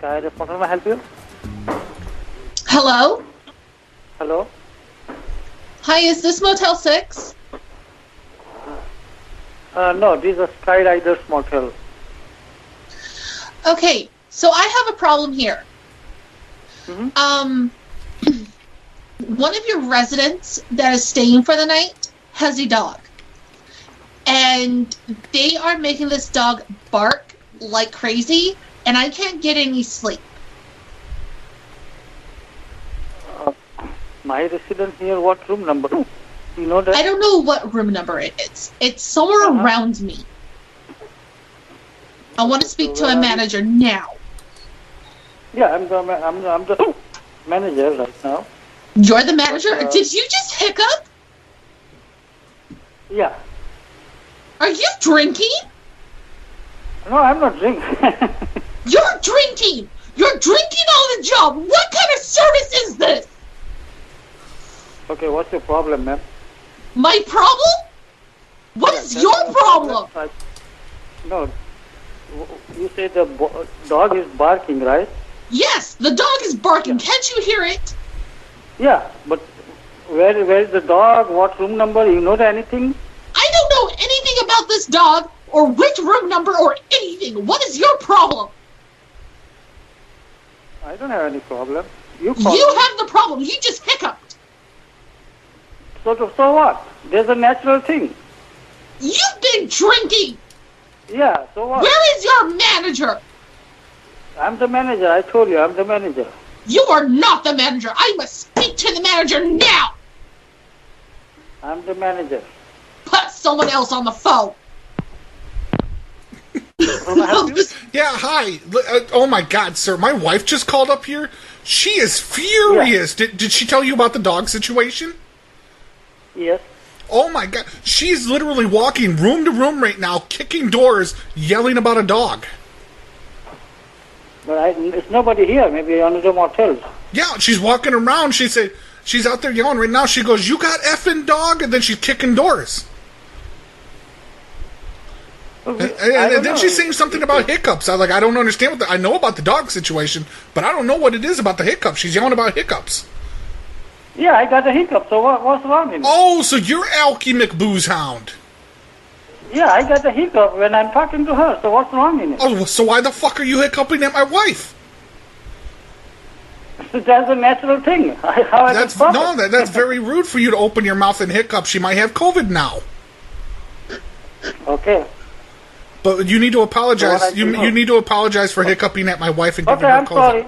Skydive Motel, may I help you? Hello? Hello? Hi, is this Motel 6? No, this is a Skydivers Motel. Okay, so I have a problem here. Mm-hmm. One of your residents that is staying for the night has a dog. And they are making this dog bark like crazy, and I can't get any sleep. My resident here, what room number? Do you know that? I don't know what room number it is. It's somewhere around me. I want to speak to a manager now. Yeah, I'm the manager right now. You're the manager? Did you just hiccup? Yeah. Are you drinking? No, I'm not drinking. You're drinking! You're drinking on the job! What kind of service is this? Okay, what's your problem, ma'am? My problem? What is your problem? No, you say the dog is barking, right? Yes, the dog is barking. Can't you hear it? Yeah, but where is the dog? What room number? You know anything? I don't know anything about this dog or which room number or anything. What is your problem? I don't have any problem. You have the problem. You just hiccuped. So what? There's a natural thing. You've been drinking. Yeah, so what? Where is your manager? I'm the manager. I told you, I'm the manager. You are not the manager. I must speak to the manager now. I'm the manager. Put someone else on the phone. Yeah, hi. Oh my God, sir. My wife just called up here. She is furious. Yeah. Did she tell you about the dog situation? Yes. Oh my God. She's literally walking room to room right now, kicking doors, yelling about a dog. But it's nobody here. Maybe on the motels. Yeah, she's walking around. She said she's out there yelling right now. She goes, "You got effing dog," and then she's kicking doors. And then she's saying something about hiccups. I don't understand I know about the dog situation, but I don't know what it is about the hiccups. She's yelling about hiccups. Yeah, I got a hiccup. So what's wrong in it? Oh, so you're Alky McBoozehound. Yeah, I got a hiccup when I'm talking to her. So what's wrong in it? Oh, so why the fuck are you hiccuping at my wife? That's a natural thing. That's very rude for you to open your mouth and hiccup. She might have COVID now. Okay. But you need to apologize. You need to apologize for hiccuping at my wife and giving her COVID. Sorry.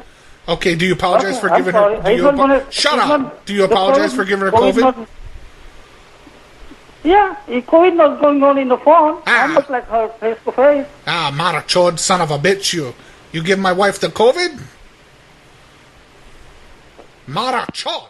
Okay, do you apologize for giving her... Shut up! Do you apologize for giving her COVID? Yeah, COVID was going on in the phone. I look like her face to face. Ah, marachod, son of a bitch, you give my wife the COVID? Marachod!